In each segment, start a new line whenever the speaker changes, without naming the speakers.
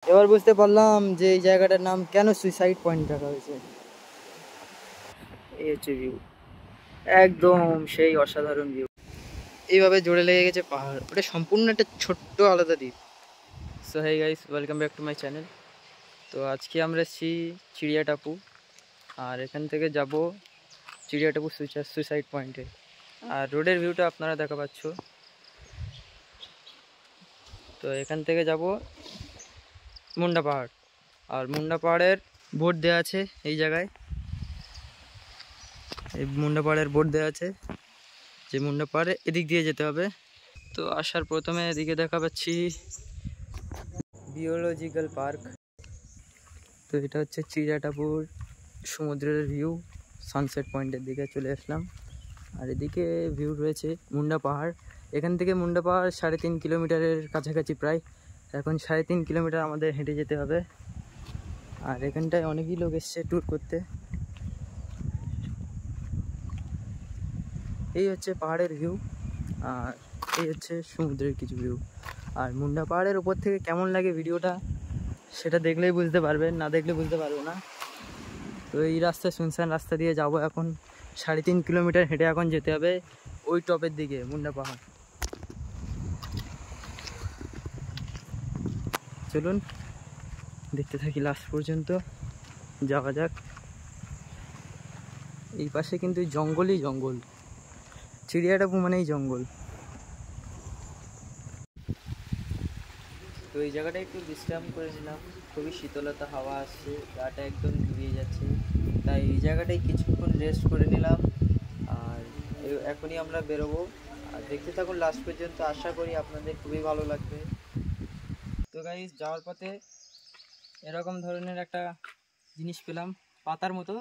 এবার বুঝতে পারলাম যে এই জায়গাটার নাম কেন সুইসাইড পয়েন্ট রাখা হয়েছে। এই হচ্ছে ভিউ, একদম সেই অসাধারণ ভিউ। এইভাবে জোরে লেগে গেছে পাহাড়, ওটা সম্পূর্ণ একটা ছোট্ট আলাদা দ্বীপ। So hey guys, welcome back to my channel. তো আজকে আমরা এসেছি চিড়িয়া টাপু, আর এখান থেকে যাব চিড়িয়া টাপু সুইসাইড পয়েন্টে। আর রোডের ভিউটা আপনারা দেখা পাচ্ছ। তো এখান থেকে যাব মুন্ডা পাহাড়, আর মুন্ডা পাহাড়ের বোর্ড দেওয়া আছে এই জায়গায়। এই মুন্ডা পাহাড়ের বোর্ড দেওয়া আছে যে মুন্ডা পাহাড়ে এদিক দিয়ে যেতে হবে। তো আসার প্রথমে এদিকে দেখা পাচ্ছি জিওলজিক্যাল পার্ক। তো এটা হচ্ছে চিড়িয়া টাপুর সমুদ্রের ভিউ, সানসেট পয়েন্টের দিকে চলে আসলাম। আর এদিকে ভিউ রয়েছে মুন্ডা পাহাড়। এখান থেকে মুন্ডা পাহাড় 3.5 কিলোমিটারের কাছাকাছি প্রায়। এখন 3.5 কিলোমিটার আমাদের হেঁটে যেতে হবে। আর এখানটায় অনেকই লোক এসছে ট্যুর করতে। এই হচ্ছে পাহাড়ের ভিউ, আর এই হচ্ছে সমুদ্রের কিছু ভিউ। আর মুন্ডা পাহাড়ের উপর থেকে কেমন লাগে ভিডিওটা সেটা দেখলেই বুঝতে পারবেন, না দেখলে বুঝতে পারবে না। তো এই রাস্তায় শুনশান রাস্তা দিয়ে যাব এখন। 3.5 কিলোমিটার হেঁটে এখন যেতে হবে ওই টপের দিকে, মুন্ডা পাহাড়। চলুন দেখতে থাকি লাস্ট পর্যন্ত, যাওয়া যাক। এই পাশে কিন্তু জঙ্গলই জঙ্গল, চিড়িয়াটাপু মানেই জঙ্গল। তো এই জায়গাটা একটু বিশ্রাম করেছিলাম, খুবই শীতলতা হাওয়া আসছে, গাটা একদম জুড়িয়ে যাচ্ছে। তাই এই জায়গাটায় কিছুক্ষণ রেস্ট করে নিলাম। আর এখনই আমরা বেরোবো। আর দেখতে থাকুন লাস্ট পর্যন্ত, আশা করি আপনাদের খুবই ভালো লাগবে। তো গাইস, যাওয়ার পথে এরকম ধরনের একটা জিনিস পেলাম, পাতার মতো,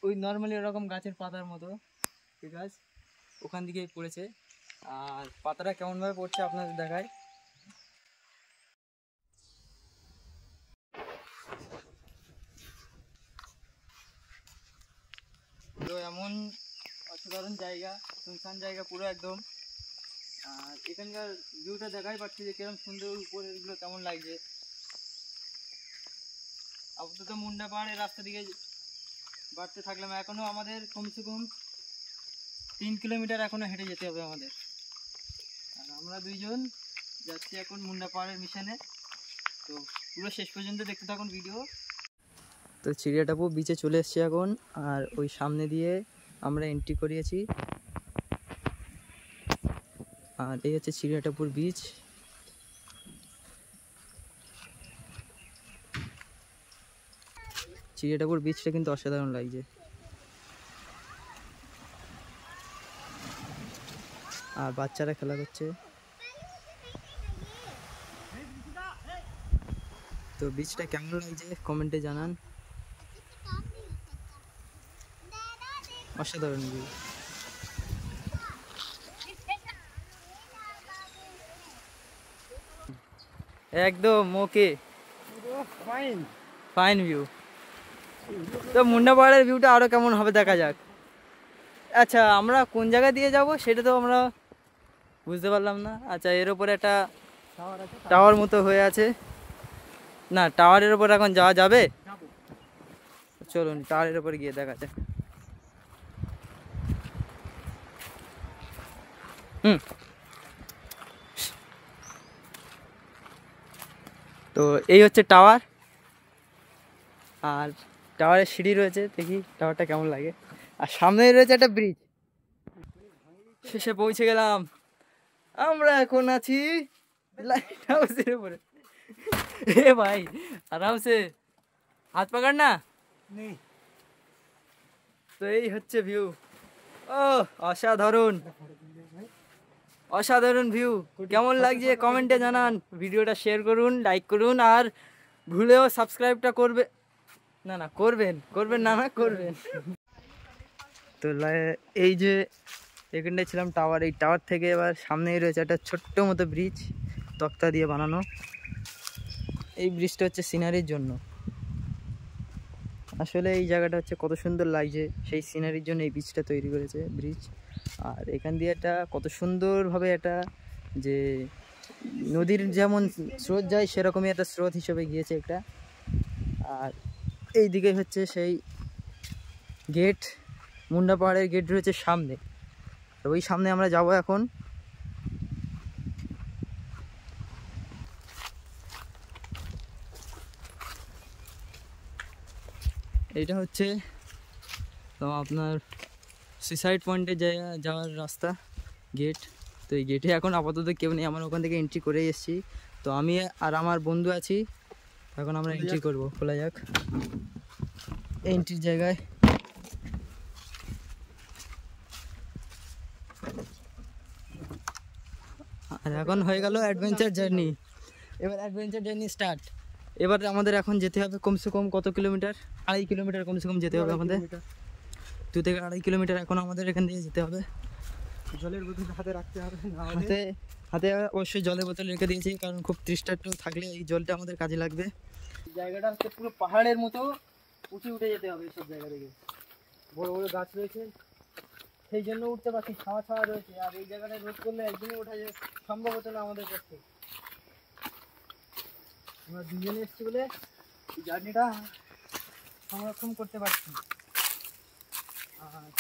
ওই নর্মালি এরকম গাছের পাতার মতো, ঠিক আছে, ওখান দিকে পড়েছে। আর পাতাটা কেমনভাবে পড়ছে আপনাদের দেখায়। তো এমন অসাধারণ জায়গা, শুনশান জায়গা পুরো একদম। আর এখানকার ভিউটা দেখাই পাচ্ছি যে কিরকম সুন্দর, উপরেরগুলো কেমন লাগছে। আপাতত মুন্ডা পাহাড়ের রাস্তা দিকে বাড়তে থাকলাম। এখনও আমাদের কমসে কম 3 কিলোমিটার এখনও হেঁটে যেতে হবে আমাদের। আর আমরা দুইজন যাচ্ছি এখন মুন্ডা পাহাড়ের মিশনে। তো পুরো শেষ পর্যন্ত দেখতে থাকুন ভিডিও। তো চিড়িয়াটাপু বিচে চলে এসেছি এখন, আর ওই সামনে দিয়ে আমরা এন্ট্রি করিয়েছি। আর এই হচ্ছে চিড়িয়াটাপুর বিচ। চিড়িয়াটাপুর বিচটা কিন্তু অসাধারণ লাগছে। আর বাচ্চারা খেলা করছে। তো বিচটা কেমন লাগছে কমেন্টে জানান। অসাধারণ ভিউ। একদম ওকে, ফাইন ভিউ। তো মুন্ডা পাহাড়ের ভিউটা আরো কেমন হবে দেখা যাক। আচ্ছা, আমরা কোন জায়গা দিয়ে যাব সেটা তো আমরা বুঝতে পারলাম না। আচ্ছা, এর উপরে একটা টাওয়ার মতো হয়ে আছে, না টাওয়ারের উপর এখন যাওয়া যাবে? চলুন টাওয়ারের উপর গিয়ে দেখা যাক। তো এই হচ্ছে টাওয়ার, আর টাওয়ারের সিঁড়ি রয়েছে, দেখি টাওয়ারটা কেমন লাগে। আর সামনে রয়েছে একটা ব্রিজ। শেষে পৌঁছে গেলাম। আমরা এখন আছি লাইট হাউসের উপরে। এ ভাই আরামসে হাত পাকার না। তো এই হচ্ছে ভিউ। ও অসাধারণ, অসাধারণ ভিউ। কেমন লাগছে কমেন্টে জানান, ভিডিওটা শেয়ার করুন, লাইক করুন, আর ভুলেও সাবস্ক্রাইবটা করবে না, না করবেন, করবেন না, না করবেন। তো এই যে এখানটায় ছিলাম টাওয়ার, এই টাওয়ার থেকে এবার সামনেই রয়েছে একটা ছোট্ট মতো ব্রিজ, তক্তা দিয়ে বানানো। এই ব্রিজটা হচ্ছে সিনারির জন্য। আসলে এই জায়গাটা হচ্ছে কত সুন্দর লাগছে, সেই সিনারির জন্য এই ব্রিজটা তৈরি করেছে ব্রিজ। আর এখান দিয়ে একটা কত সুন্দরভাবে একটা যে নদীর যেমন স্রোত যায় সেরকমই একটা স্রোত হিসেবে গিয়েছে একটা। আর এই দিকে হচ্ছে সেই গেট, মুন্ডা পাহাড়ের গেট রয়েছে সামনে। তো ওই সামনে আমরা যাব এখন। এইটা হচ্ছে তো আপনার সুইসাইড পয়েন্টে যাওয়ার রাস্তা, গেট। তো এই গেটে এখন আপাতত কেউ নেই, আমরা ওখান থেকে এন্ট্রি করে এসেছি। তো আমি আর আমার বন্ধু আছি, এখন আমরা এন্ট্রি করব। খোলা যাক এন্ট্রির জায়গায়। আর এখন হয়ে গেল অ্যাডভেঞ্চার জার্নি। এবার অ্যাডভেঞ্চার জার্নি স্টার্ট। এবার আমাদের এখন যেতে হবে কমসে কম কত কিলোমিটার, 2.5 কিলোমিটার কমসে কম যেতে হবে আমাদের। 2 থেকে 2.5 কিলোমিটার এখন আমাদের এখান থেকে যেতে হবে।
জলের বোতল হাতে রাখতে হবে,
হাতে হাতে অবশ্যই জলের বোতল রেখে দিয়েছি, কারণ খুব তৃষ্ণা থাকলে এই জলটা আমাদের কাজে লাগবে। জায়গাটা হচ্ছে পুরো পাহাড়ের মতো উঠে উঠে যেতে হবে সব জায়গা থেকে। বড় বড় গাছ রয়েছে, সেই জন্য উঠতে পারছি, ছাওয়া ছাওয়া রয়েছে। আর এই জায়গাটায় রোদ করলে একদমই ওঠা সম্ভব হতো না আমাদের পক্ষে। আমরা দুজনে এসেছি বলে এই জার্নিটা সংরক্ষণ করতে পারছি। আর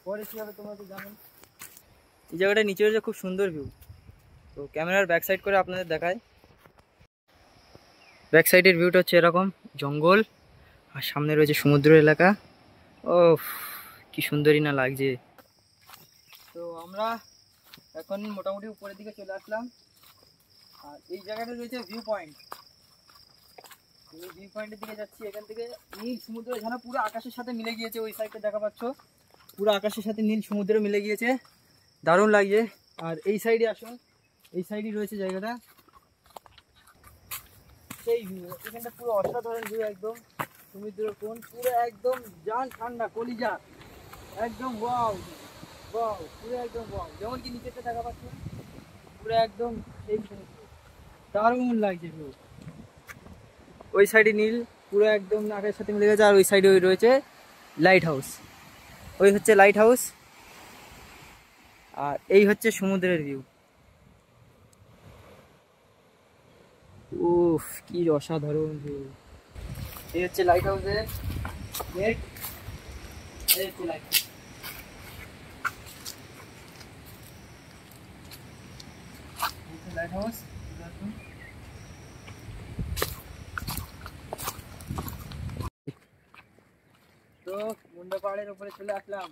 পরে কী হবে তোমরা তো জানো। এই জায়গাটা নিচে রয়েছে খুব সুন্দর ভিউ। তো ক্যামেরার ব্যাক সাইড করে আপনাদের দেখায়। ব্যাক সাইডের ভিউটা হচ্ছে এরকম, জঙ্গল আর সামনে রয়েছে সমুদ্র এলাকা। ও কি সুন্দরই না লাগছে। তো আমরা এখন মোটামুটি উপরের দিকে চলে আসলাম। আর এই জায়গাটা রয়েছে ভিউ পয়েন্ট। ভিউ পয়েন্টের দিকে যাচ্ছি। এখান থেকে নীল সমুদ্র যেন পুরো আকাশের সাথে মিলে গিয়েছে। ওই সাইডটা দেখা পাচ্ছ, পুরো আকাশের সাথে নীল সমুদ্র মিলে গিয়েছে, দারুণ লাগছে। আর এই সাইডে আসুন, এই সাইডে রয়েছে জায়গাটা, সেই ভিউ। এখানটা পুরো অসাধারণ ভিউ, একদম সমুদ্র কোণ, পুরো একদম জান ঠান্ডা কলিজা, একদম ওয়াও ওয়াও, পুরো একদম ওয়াও। যেমন কি নিচেতে দেখা পাচ্ছ পুরো একদম সেই সমুদ্র, দারুণ লাগছে ভিউ। ওই সাইডে নীল পুরো একদম আকাশের সাথে মিলে গেছে। আর ওই সাইডে ওই রয়েছে লাইট হাউস, ওই হচ্ছে লাইট হাউস। আর এই হচ্ছে সমুদ্রের ভিউ। উফ কি অসাধারণ ভিউ। এই হচ্ছে লাইট হাউসের গেট, এই হচ্ছে লাইট হাউস। লাইট হাউস তো মুন্ডা পাহাড়ের উপরে চলে আসলাম।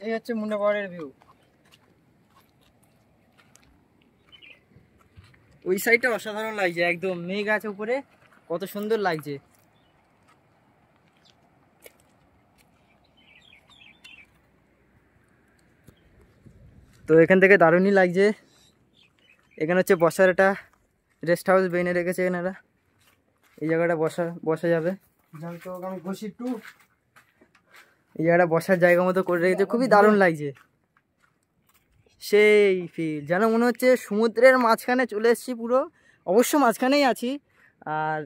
এই হচ্ছে মুন্ডা পাহাড়ের ভিউ। ওই সাইডটা অসাধারণ লাগছে, একদম মেঘ আছে উপরে, কত সুন্দর লাগছে। তো এখান থেকে দারুণই লাগছে। এখানে হচ্ছে বসার একটা রেস্ট হাউস বেনে রেখেছে এনারা, এই জায়গাটা বসা যাবে। এই জায়গাটা বসার জায়গা মতো করে রেখেছে, খুবই দারুণ লাগছে। সেই ফিল যেন মনে হচ্ছে সমুদ্রের মাঝখানে চলে এসেছি পুরো, অবশ্য মাঝখানেই আছি। আর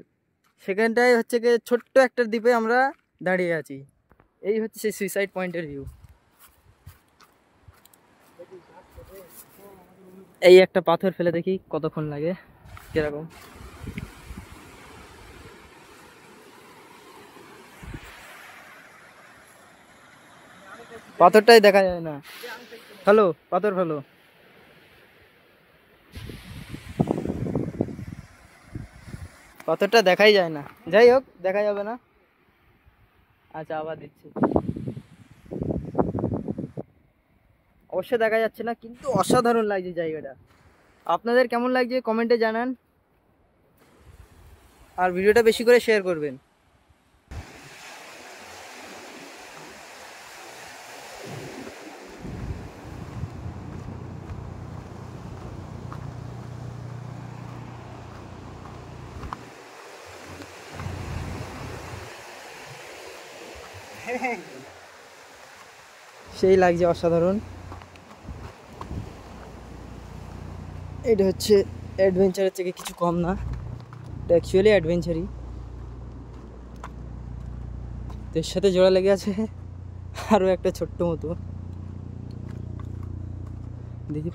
সেখানটায় হচ্ছে কি ছোট্ট একটা দ্বীপে আমরা দাঁড়িয়ে আছি। এই হচ্ছে সেই সুইসাইড পয়েন্টের ভিউ। এই একটা পাথর ফেলে দেখি কতক্ষণ লাগে, কিরকম। পাথরটাই দেখা যায় না। হ্যালো, পাথর ফেলো। পাথরটা দেখাই যায় না, যাই হোক দেখা যাবে না। আচ্ছা আবার দিচ্ছি, অবশ্য দেখা যাচ্ছে না, কিন্তু অসাধারণ লাগছে জায়গাটা। আপনাদের কেমন লাগছে কমেন্টে জানান, আর ভিডিওটা বেশি করে শেয়ার করবেন। সেই লাগছে অসাধারণ। এটা হচ্ছে অ্যাডভেঞ্চারের থেকে কিছু কম না, এটা অ্যাকচুয়ালি অ্যাডভেঞ্চারই। এর সাথে জোড়া লেগে আছে আরও একটা ছোট্ট মতো।
দেখি,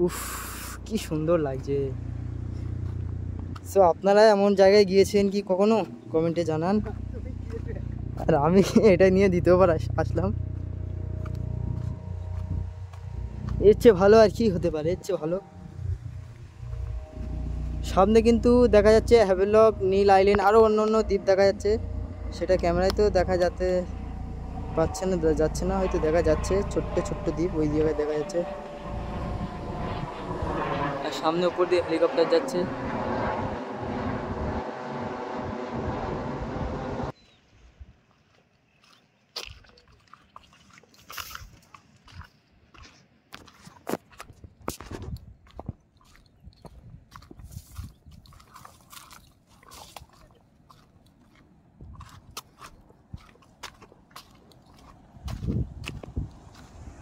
উফ কি সুন্দর লাগছে। সো আপনারা এমন জায়গায় গিয়েছেন কি কখনো? কমেন্টে জানান। আর আমি এটা নিয়ে দ্বিতীয়বার আসলাম। এর চেয়ে ভালো আর কি হতে পারে, এর চেয়ে ভালো। সামনে কিন্তু দেখা যাচ্ছে হ্যাভেলক, নীল আইল্যান্ড, আরও অন্য অন্য দ্বীপ দেখা যাচ্ছে। সেটা ক্যামেরায় তো দেখা যাচ্ছে না, হয়তো দেখা যাচ্ছে ছোট্ট ছোট্ট দ্বীপ ওই জায়গায় দেখা যাচ্ছে। আর সামনে উপর দিয়ে হেলিকপ্টার যাচ্ছে।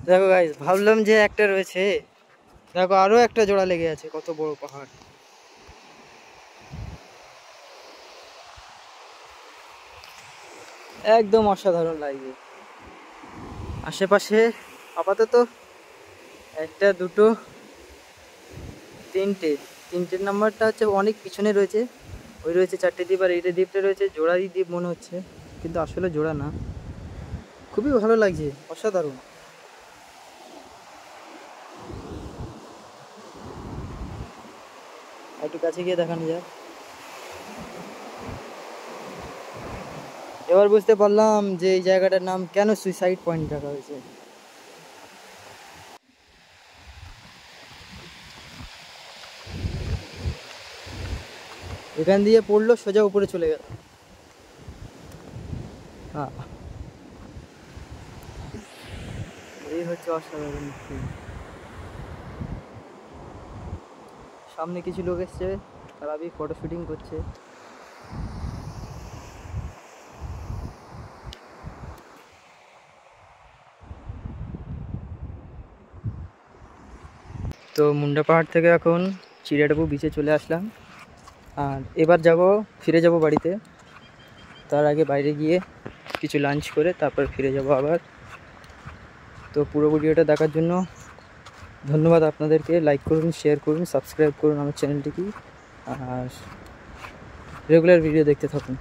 দেখো গাইস, ভাবলাম যে একটা রয়েছে, দেখো আরো একটা জোড়া লেগে আছে। কত বড় পাহাড়! একদম অসাধারণ লাগবে। আশেপাশে আপাতত একটা, দুটো, তিনটে নাম্বারটা হচ্ছে অনেক পিছনে রয়েছে। ওই রয়েছে 4টে দ্বীপ, আর এইটা দ্বীপটা রয়েছে জোড়াই দ্বীপ মনে হচ্ছে, কিন্তু আসলে জোড়া না। খুবই ভালো লাগছে, অসাধারণ। একটু কাছে গিয়ে দেখানো যায়। এবার বুঝতে পারলাম যে এই জায়গাটার নাম কেন সুইসাইড পয়েন্ট রাখা হয়েছে। এখান দিয়ে পড়লো, সোজা উপরে চলে গেল। হ্যাঁ, এই হচ্ছে অসাধারণ। সামনে কিছু লোক এসছে, তারা ফটো শুটিং করছে। তো মুন্ডা পাহাড় থেকে এখন চিড়িয়াটাপু বিচে চলে আসলাম। আর এবার ফিরে যাব বাড়িতে। তার আগে বাইরে গিয়ে কিছু লাঞ্চ করে তারপর ফিরে যাব আবার। তো পুরো ভিডিওটা দেখার জন্য ধন্যবাদ আপনাদেরকে। লাইক করুন, শেয়ার করুন, সাবস্ক্রাইব করুন আমার চ্যানেলটিকে, আর রেগুলার ভিডিও দেখতে থাকুন।